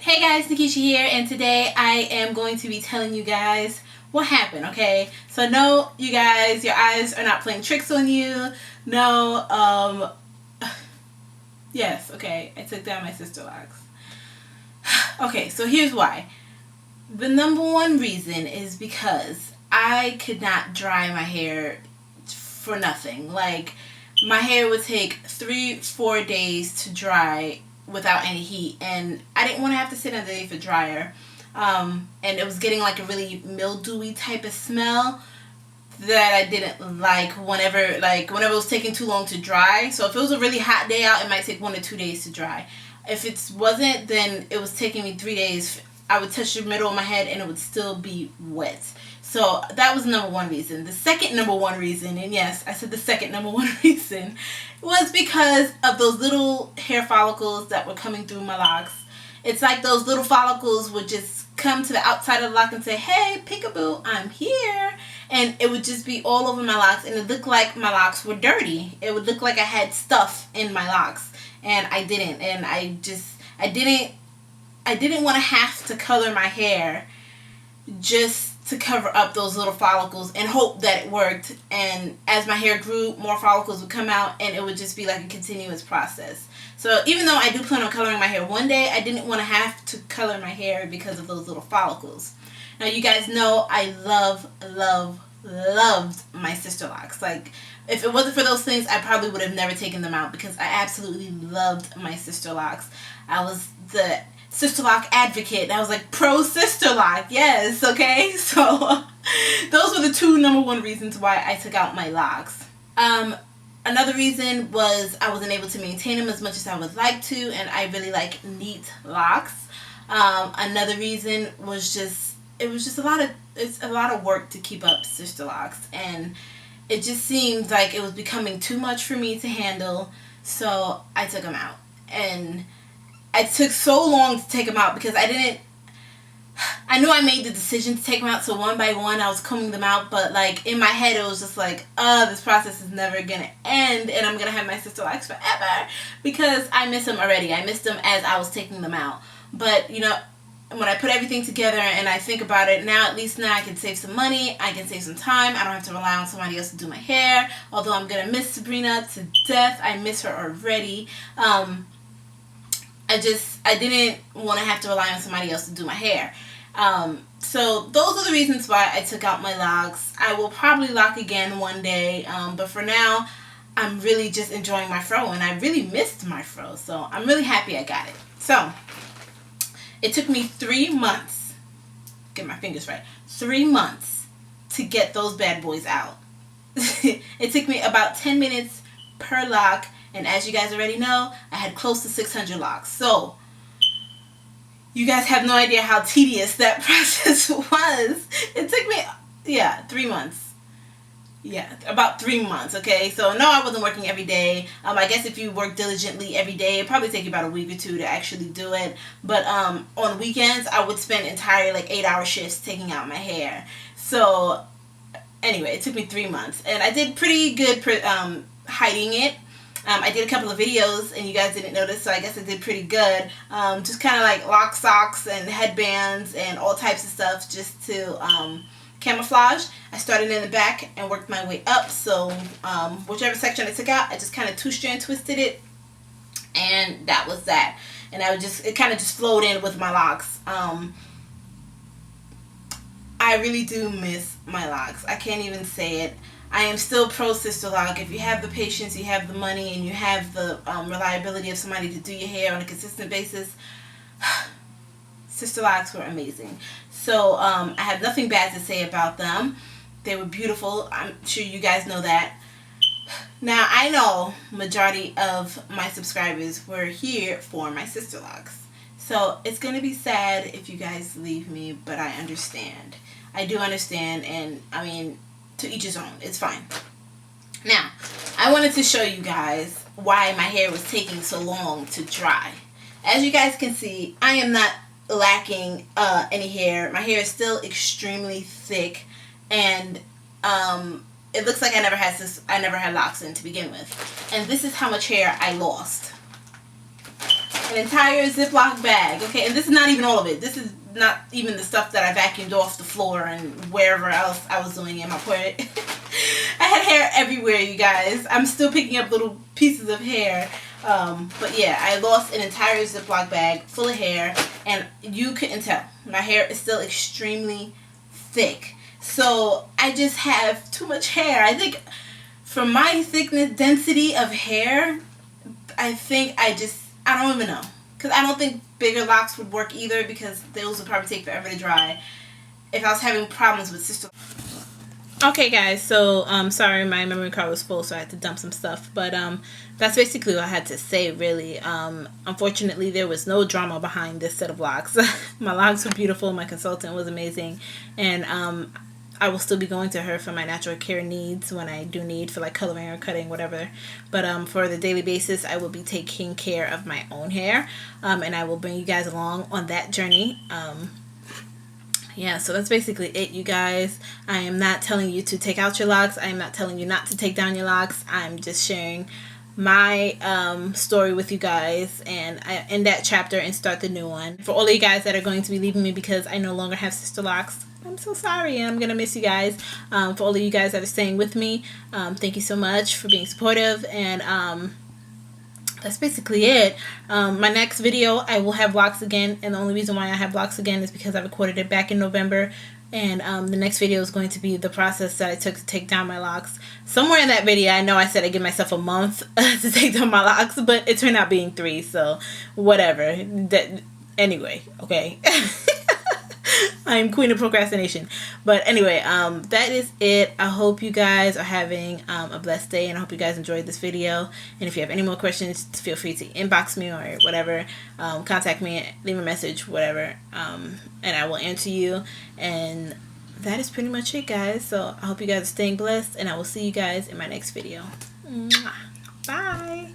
Hey guys, Nikisha here, and today I am going to be telling you guys what happened, okay? So no, you guys, your eyes are not playing tricks on you. No, yes, okay, I took down my sister locks. Okay, so here's why. The number one reason is because I could not dry my hair for nothing. Like, my hair would take 3-4 days to dry without any heat, and I didn't want to have to sit underneath a dryer, and it was getting like a really mildewy type of smell that I didn't like whenever it was taking too long to dry. So if it was a really hot day out, it might take 1 or 2 days to dry. If it wasn't, then it was taking me 3 days. I would touch the middle of my head and it would still be wet. So that was number one reason. The second number one reason, and yes, I said the second number one reason, was because of those little hair follicles that were coming through my locks. It's like those little follicles would just come to the outside of the lock and say, "Hey, peekaboo, I'm here." And it would just be all over my locks, and it looked like my locks were dirty. It would look like I had stuff in my locks, and I didn't. And I didn't want to have to color my hair just to cover up those little follicles and hope that it worked. And as my hair grew, more follicles would come out, and it would just be like a continuous process. So even though I do plan on coloring my hair one day, I didn't want to have to color my hair because of those little follicles. Now, you guys know I loved my sister locks. Like, if it wasn't for those things, I probably would have never taken them out, because I absolutely loved my sister locks. I was the sister lock advocate. I was like pro sister lock. Yes, okay. So those were the two number one reasons why I took out my locks. Another reason was I wasn't able to maintain them as much as I would like to, and I really like neat locks. Another reason was it's a lot of work to keep up sister locks, and it just seemed like it was becoming too much for me to handle. So I took them out, and I took so long to take them out because I knew I made the decision to take them out, so one by one I was combing them out, but like in my head it was just like, this process is never gonna end, and I'm gonna have my sister locks forever, because I miss them already. I missed them as I was taking them out. But you know, when I put everything together and I think about it now, at least now I can save some money, I can save some time, I don't have to rely on somebody else to do my hair. Although I'm gonna miss Sabrina to death, I miss her already. I didn't want to have to rely on somebody else to do my hair. So those are the reasons why I took out my locks. I will probably lock again one day, but for now, I'm really just enjoying my fro, and I really missed my fro, so I'm really happy I got it. So it took me 3 months, get my fingers right, 3 months to get those bad boys out. It took me about 10 minutes per lock, and as you guys already know, I had close to 600 locks. So you guys have no idea how tedious that process was. It took me, 3 months. Yeah, about 3 months, okay? So no, I wasn't working every day. I guess if you work diligently every day, it'd probably take you about a week or two to actually do it. But on weekends, I would spend entire 8-hour shifts taking out my hair. So anyway, it took me 3 months, and I did pretty good hiding it. I did a couple of videos and you guys didn't notice, so I guess I did pretty good. Just kind of like lock socks and headbands and all types of stuff just to camouflage. I started in the back and worked my way up, so whichever section I took out, I just kind of two-strand twisted it, and that was that. And it kind of just flowed in with my locks. I really do miss my locks. I can't even say it. I am still pro sister lock. If you have the patience, you have the money, and you have the reliability of somebody to do your hair on a consistent basis, sister locks were amazing. So I have nothing bad to say about them. They were beautiful. I'm sure you guys know that. Now, I know majority of my subscribers were here for my sister locks. So it's going to be sad if you guys leave me, but I understand. I do understand, and I mean, to each his own. It's fine. Now, I wanted to show you guys why my hair was taking so long to dry. As you guys can see, I am not lacking any hair. My hair is still extremely thick, and it looks like I never had locks in to begin with. And this is how much hair I lost. an entire Ziploc bag. Okay, and this is not even all of it. This is not even the stuff that I vacuumed off the floor and wherever else I was doing in my toilet. I had hair everywhere, you guys. I'm still picking up little pieces of hair. But yeah, I lost an entire Ziploc bag full of hair, and you couldn't tell. My hair is still extremely thick. So I just have too much hair. I think for my thickness, density of hair, I don't even know. Because I don't think bigger locks would work either, because those would probably take forever to dry if I was having problems with sister. Okay guys, so sorry, my memory card was full, so I had to dump some stuff, but that's basically what I had to say, really. Unfortunately, there was no drama behind this set of locks. My locks were beautiful, my consultant was amazing, and I will still be going to her for my natural care needs when I do need for like coloring or cutting, whatever. But for the daily basis, I will be taking care of my own hair, and I will bring you guys along on that journey. Yeah, so that's basically it, you guys. I am not telling you to take out your locks. I am not telling you not to take down your locks. I'm just sharing my story with you guys, and I end that chapter and start the new one. For all of you guys that are going to be leaving me because I no longer have sister locks, I'm so sorry, and I'm gonna miss you guys. For all of you guys that are staying with me, thank you so much for being supportive, and that's basically it. My next video, I will have vlogs again, and the only reason why I have vlogs again is because I recorded it back in November, and the next video is going to be the process that I took to take down my locks. Somewhere in that video, I know I said I give myself a month to take down my locks, but it turned out being 3, so whatever. Anyway, okay. I'm queen of procrastination. But anyway, that is it. I hope you guys are having a blessed day, and I hope you guys enjoyed this video. And if you have any more questions, feel free to inbox me or whatever. Contact me, leave a message, whatever, and I will answer you. And that is pretty much it, guys. So I hope you guys are staying blessed, and I will see you guys in my next video. Mwah. Bye.